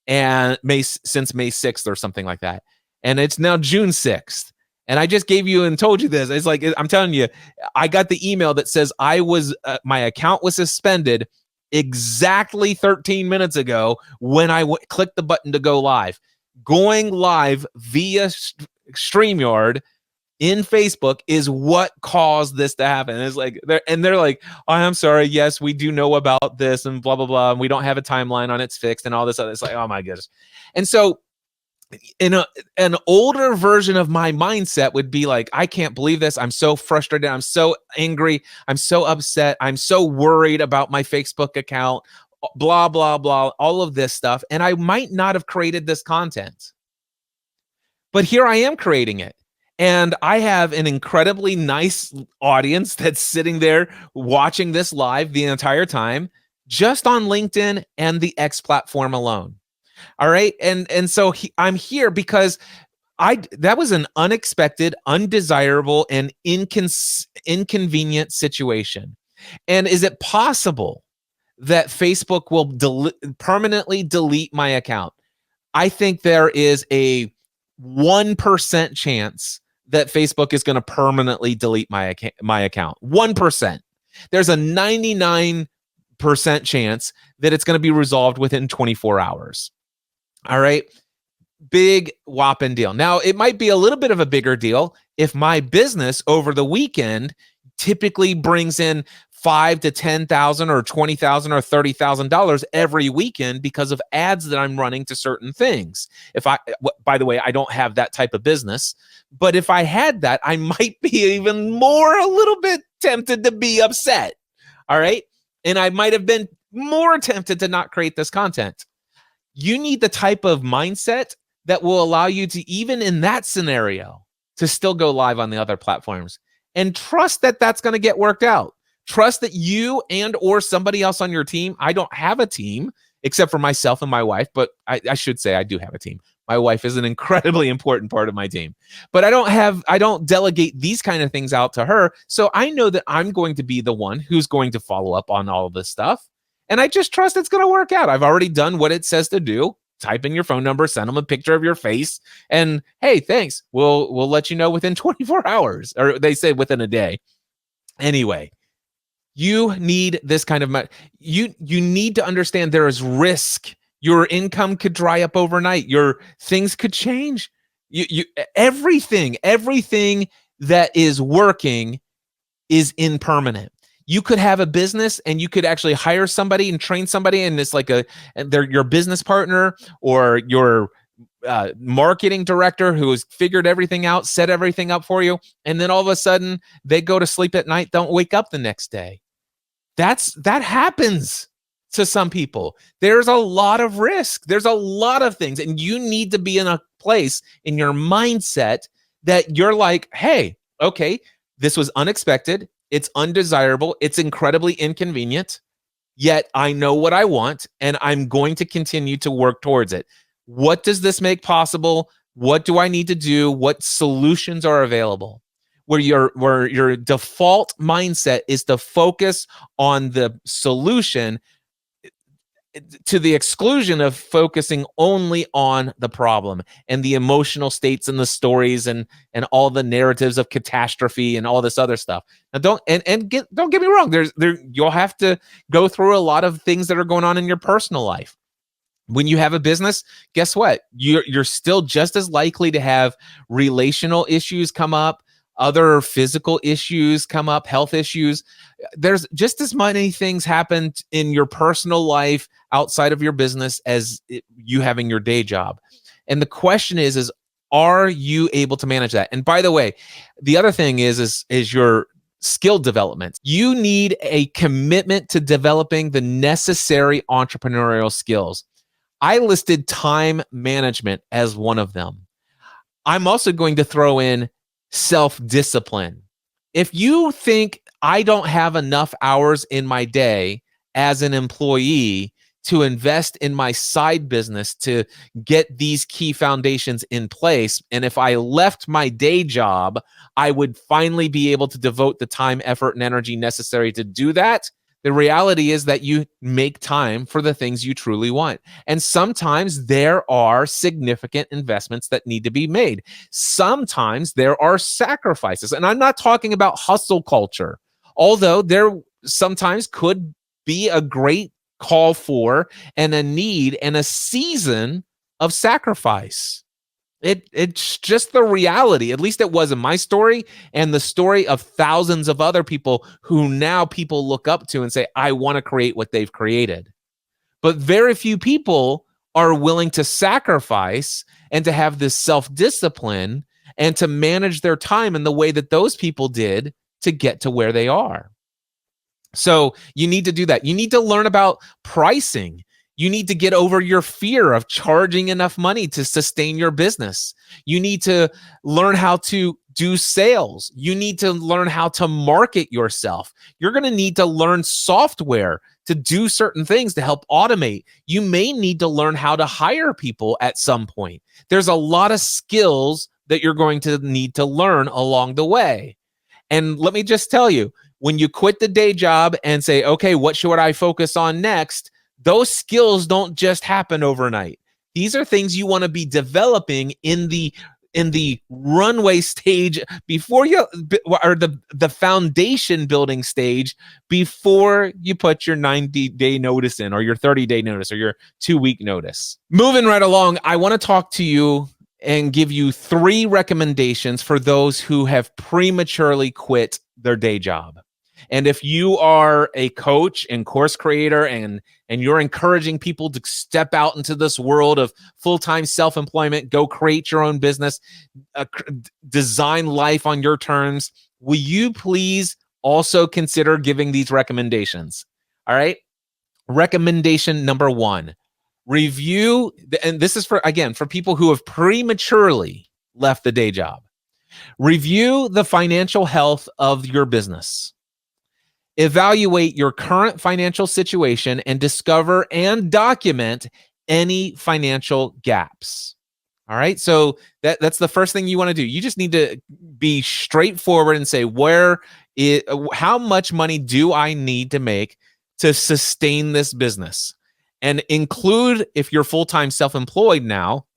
Speaker 1: since May 6th or something like that. And it's now June 6th. And I just gave you and told you this. It's like, I'm telling you, I got the email that says my account was suspended exactly 13 minutes ago when I clicked the button to go live. Going live via StreamYard in Facebook is what caused this to happen. It's like they're like, oh, I'm sorry. Yes, we do know about this and blah, blah, blah. And we don't have a timeline on it's fixed and all this other. It's like, oh my goodness. And so in an older version of my mindset would be like, I can't believe this. I'm so frustrated. I'm so angry. I'm so upset. I'm so worried about my Facebook account, blah, blah, blah, all of this stuff. And I might not have created this content, but here I am creating it. And I have an incredibly nice audience that's sitting there watching this live the entire time, just on LinkedIn and the X platform alone. All right. And so I'm here because that was an unexpected, undesirable, and inconvenient situation. And is it possible that Facebook will permanently delete my account? I think there is a 1% chance that Facebook is going to permanently delete my account. 1%. There's a 99% chance that it's going to be resolved within 24 hours. All right. Big whopping deal. Now, it might be a little bit of a bigger deal if my business over the weekend typically brings in $5,000 to $10,000 or $20,000 or $30,000 every weekend because of ads that I'm running to certain things. By the way, I don't have that type of business, but if I had that, I might be even more a little bit tempted to be upset. All right. And I might have been more tempted to not create this content. You need the type of mindset that will allow you to, even in that scenario, to still go live on the other platforms and trust that that's going to get worked out. Trust that you and or somebody else on your team. I don't have a team except for myself and my wife, but I should say I do have a team. My wife is an incredibly important part of my team, but I don't delegate these kind of things out to her. So I know that I'm going to be the one who's going to follow up on all of this stuff. And I just trust it's going to work out. I've already done what it says to do. Type in your phone number, send them a picture of your face, and hey, thanks. We'll let you know within 24 hours, or they say within a day. Anyway, you need this kind of you need to understand there is risk. Your income could dry up overnight. Your things could change. Everything that is working is impermanent. You could have a business and you could actually hire somebody and train somebody, and it's like they're your business partner or your marketing director who has figured everything out, set everything up for you, and then all of a sudden they go to sleep at night, don't wake up the next day. That happens to some people. There's a lot of risk. There's a lot of things, and you need to be in a place in your mindset that you're like, hey, okay, this was unexpected. It's undesirable. It's incredibly inconvenient. Yet I know what I want, and I'm going to continue to work towards it. What does this make possible? What do I need to do? What solutions are available? Where your default mindset is to focus on the solution to the exclusion of focusing only on the problem and the emotional states and the stories and all the narratives of catastrophe and all this other stuff. Now don't get me wrong. You'll have to go through a lot of things that are going on in your personal life. When you have a business, guess what? You're still just as likely to have relational issues come up, other physical issues come up, health issues. There's just as many things happen in your personal life outside of your business as you having your day job. And the question is are you able to manage that? And by the way, the other thing is your skill development. You need a commitment to developing the necessary entrepreneurial skills. I listed time management as one of them. I'm also going to throw in self-discipline. If you think I don't have enough hours in my day as an employee to invest in my side business to get these key foundations in place, and if I left my day job, I would finally be able to devote the time, effort, and energy necessary to do that, the reality is that you make time for the things you truly want. And sometimes there are significant investments that need to be made. Sometimes there are sacrifices. And I'm not talking about hustle culture, although there sometimes could be a great call for and a need and a season of sacrifice. It's just the reality. At least it was in my story and the story of thousands of other people who now people look up to and say, I want to create what they've created. But very few people are willing to sacrifice and to have this self-discipline and to manage their time in the way that those people did to get to where they are. So you need to do that. You need to learn about pricing. You need to get over your fear of charging enough money to sustain your business. You need to learn how to do sales. You need to learn how to market yourself. You're going to need to learn software to do certain things to help automate. You may need to learn how to hire people at some point. There's a lot of skills that you're going to need to learn along the way. And let me just tell you, when you quit the day job and say, okay, what should I focus on next? Those skills don't just happen overnight. These are things you want to be developing in the in the runway stage before you, or the foundation building stage before you put your 90-day notice in, or your 30-day notice, or your 2-week notice. Moving right along, I want to talk to you and give you 3 recommendations for those who have prematurely quit their day job. And if you are a coach and course creator, and you're encouraging people to step out into this world of full-time self-employment, go create your own business, design life on your terms, will you please also consider giving these recommendations? All right. Recommendation number 1, review, and this is for, again, for people who have prematurely left the day job. Review the financial health of your business. Evaluate your current financial situation and discover and document any financial gaps. All right. So that's the first thing you want to do. You just need to be straightforward and say, how much money do I need to make to sustain this business? And include, if you're full-time self-employed now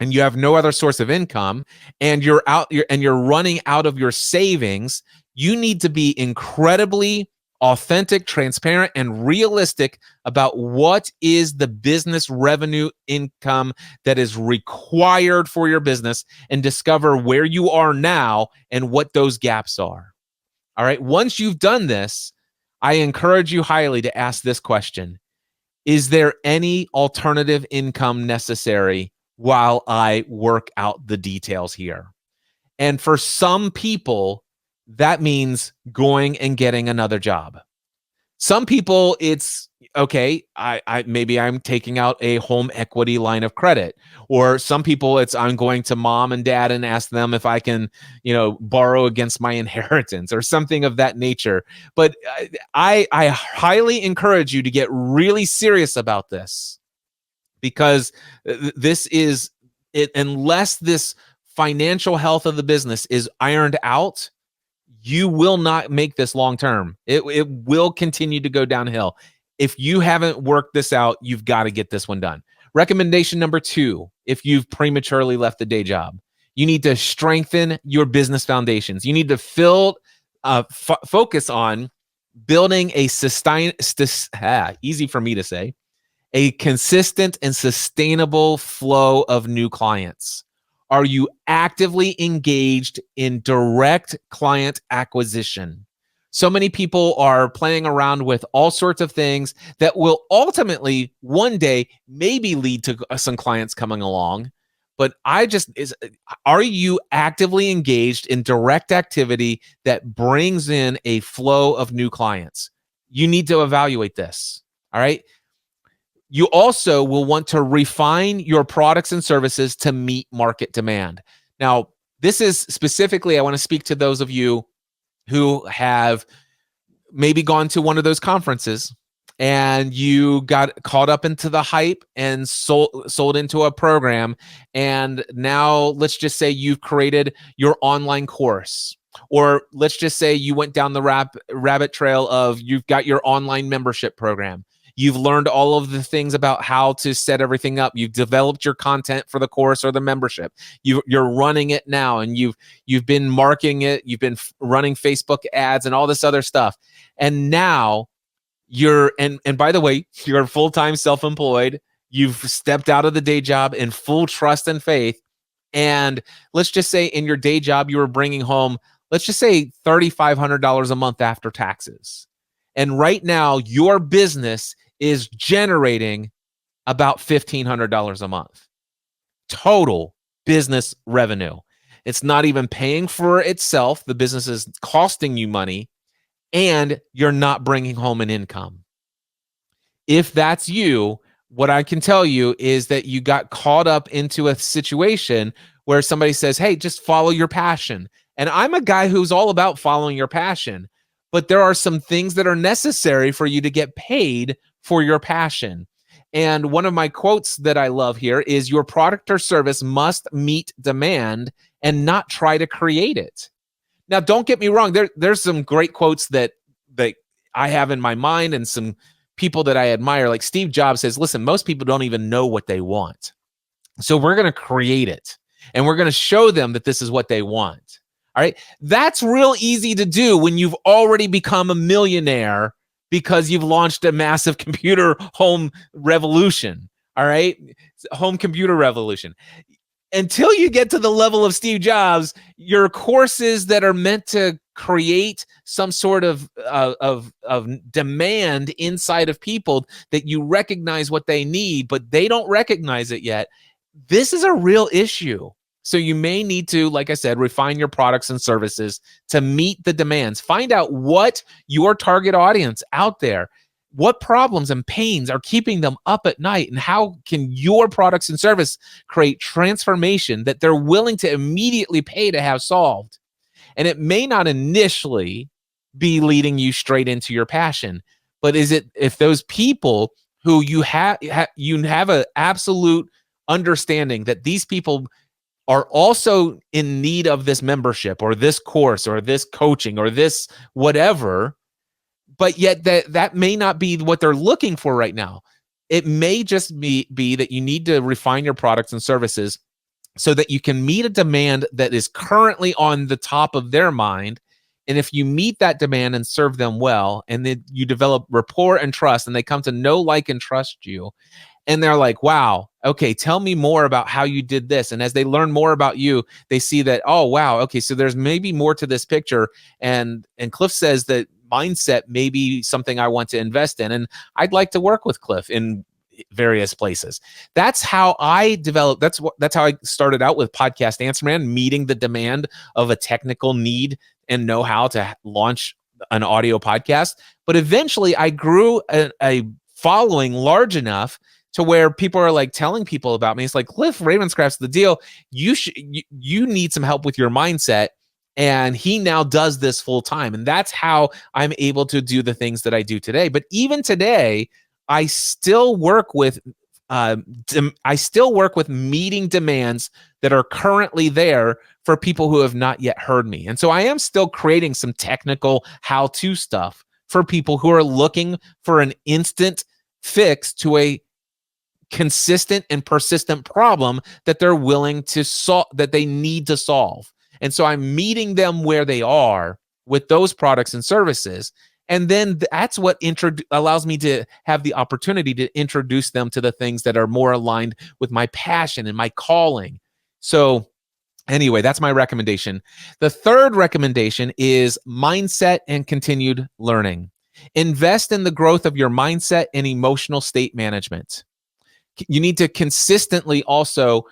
Speaker 1: and you have no other source of income, and you're running out of your savings, you need to be incredibly authentic, transparent, and realistic about what is the business revenue income that is required for your business, and discover where you are now and what those gaps are. All right. Once you've done this, I encourage you highly to ask this question: is there any alternative income necessary while I work out the details here? And for some people, that means going and getting another job. Some people, it's okay, I maybe I'm taking out a home equity line of credit. Or some people, it's I'm going to mom and dad and ask them if I can, borrow against my inheritance, or something of that nature. But I highly encourage you to get really serious about this, because this is it. Unless this financial health of the business is ironed out, you will not make this long term. It will continue to go downhill. If you haven't worked this out, you've got to get this one done. Recommendation number 2, if you've prematurely left the day job, you need to strengthen your business foundations. You need to focus on building a easy for me to say, a consistent and sustainable flow of new clients. Are you actively engaged in direct client acquisition? So many people are playing around with all sorts of things that will ultimately one day maybe lead to some clients coming along. But are you actively engaged in direct activity that brings in a flow of new clients? You need to evaluate this. All right. You also will want to refine your products and services to meet market demand. Now, this is specifically, I want to speak to those of you who have maybe gone to one of those conferences and you got caught up into the hype and sold into a program. And now let's just say you've created your online course. Or let's just say you went down the rabbit trail of you've got your online membership program. You've learned all of the things about how to set everything up. You've developed your content for the course or the membership. You're running it now, and you've been marketing it. You've been running Facebook ads and all this other stuff. And now and by the way, you're full-time self-employed. You've stepped out of the day job in full trust and faith. And let's just say in your day job, you were bringing home, let's just say $3,500 a month after taxes. And right now, your business is generating about $1,500 a month. Total business revenue. It's not even paying for itself. The business is costing you money, and you're not bringing home an income. If that's you, what I can tell you is that you got caught up into a situation where somebody says, hey, just follow your passion. And I'm a guy who's all about following your passion, but there are some things that are necessary for you to get paid for your passion. And one of my quotes that I love here is, your product or service must meet demand and not try to create it. Now, don't get me wrong. There's some great quotes that I have in my mind, and some people that I admire. Like Steve Jobs says, listen, most people don't even know what they want. So we're going to create it. And we're going to show them that this is what they want. All right. That's real easy to do when you've already become a millionaire because you've launched a massive computer home revolution. All right. Home computer revolution. Until you get to the level of Steve Jobs, your courses that are meant to create some sort of demand inside of people that you recognize what they need, but they don't recognize it yet. This is a real issue. So you may need to, like I said, refine your products and services to meet the demands. Find out what your target audience out there, what problems and pains are keeping them up at night, and how can your products and service create transformation that they're willing to immediately pay to have solved. And it may not initially be leading you straight into your passion, but is it if those people who you have an absolute understanding that these people are also in need of this membership or this course or this coaching or this whatever, but yet that may not be what they're looking for right now. It may just be that you need to refine your products and services so that you can meet a demand that is currently on the top of their mind. And if you meet that demand and serve them well, and then you develop rapport and trust, and they come to know, like, and trust you, and they're like, wow, okay, tell me more about how you did this. And as they learn more about you, they see that, oh, wow, okay, so there's maybe more to this picture. And Cliff says that mindset may be something I want to invest in. And I'd like to work with Cliff in various places. That's how I developed. That's how I started out with Podcast Answer Man, meeting the demand of a technical need and know how to launch an audio podcast. But eventually I grew a following large enough to where people are like telling people about me. It's like, Cliff Ravenscraft's the deal. You need some help with your mindset. And he now does this full time. And that's how I'm able to do the things that I do today. But even today, I still work with meeting demands that are currently there for people who have not yet heard me. And so I am still creating some technical how-to stuff for people who are looking for an instant fix to a consistent and persistent problem that they're willing to solve, that they need to solve. And so I'm meeting them where they are with those products and services. And then that's what allows me to have the opportunity to introduce them to the things that are more aligned with my passion and my calling. So anyway, that's my recommendation. The third recommendation is mindset and continued learning. Invest in the growth of your mindset and emotional state management. You need to consistently also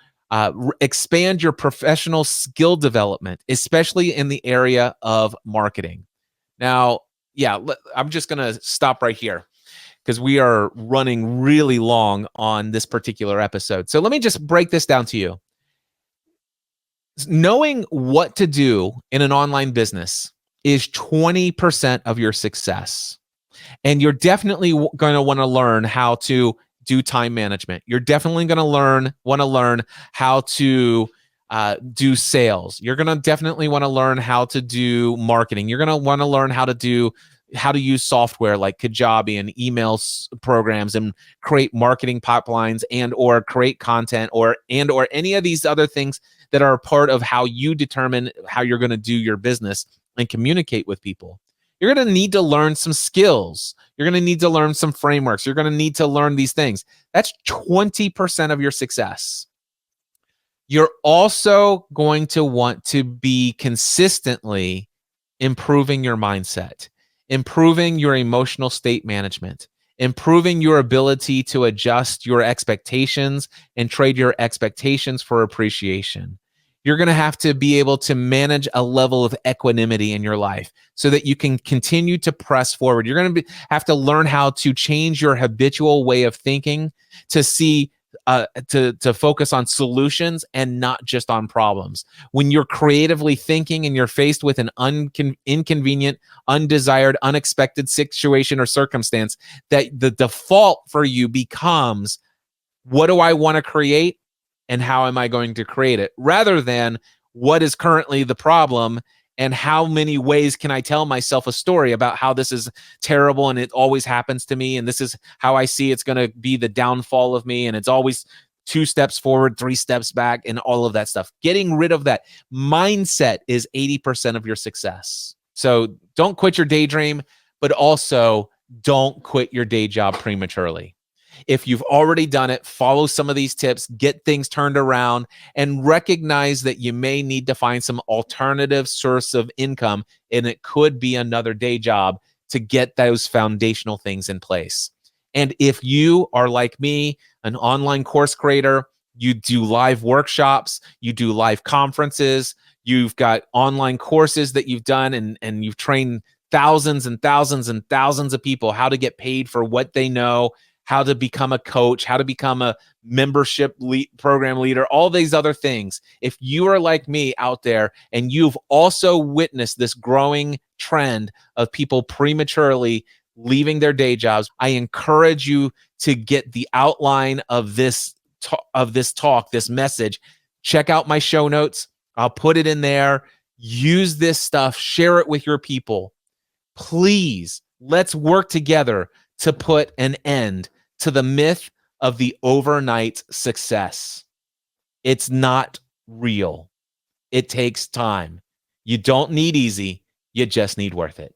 Speaker 1: expand your professional skill development, especially in the area of marketing. Now, yeah, I'm just going to stop right here because we are running really long on this particular episode. So let me just break this down to you. Knowing what to do in an online business is 20% of your success. And you're definitely going to want to learn how to do time management. You're definitely going to want to learn how to do sales. You're going to definitely want to learn how to do marketing. You're going to want to learn how to use software like Kajabi and email programs and create marketing pipelines and or create content or any of these other things that are part of how you determine how you're going to do your business and communicate with people. You're going to need to learn some skills. You're going to need to learn some frameworks. You're going to need to learn these things. That's 20% of your success. You're also going to want to be consistently improving your mindset, improving your emotional state management, improving your ability to adjust your expectations and trade your expectations for appreciation. You're going to have to be able to manage a level of equanimity in your life so that you can continue to press forward. You're going to have to learn how to change your habitual way of thinking to see to focus on solutions and not just on problems. When you're creatively thinking and you're faced with an inconvenient, undesired, unexpected situation or circumstance, that the default for you becomes, what do I want to create and how am I going to create it? Rather than what is currently the problem and how many ways can I tell myself a story about how this is terrible and it always happens to me and this is how I see it's going to be the downfall of me and it's always 2 steps forward, 3 steps back, and all of that stuff. Getting rid of that mindset is 80% of your success. So don't quit your daydream, but also don't quit your day job prematurely. If you've already done it, follow some of these tips, get things turned around, and recognize that you may need to find some alternative source of income, and it could be another day job to get those foundational things in place. And if you are like me, an online course creator, you do live workshops, you do live conferences, you've got online courses that you've done, and you've trained thousands and thousands and thousands of people how to get paid for what they know, how to become a coach, how to become a membership program leader, all these other things. If you are like me out there and you've also witnessed this growing trend of people prematurely leaving their day jobs, I encourage you to get the outline of this talk, this message. Check out my show notes. I'll put it in there. Use this stuff, share it with your people. Please, let's work together to put an end to the myth of the overnight success. It's not real. It takes time. You don't need easy. You just need worth it.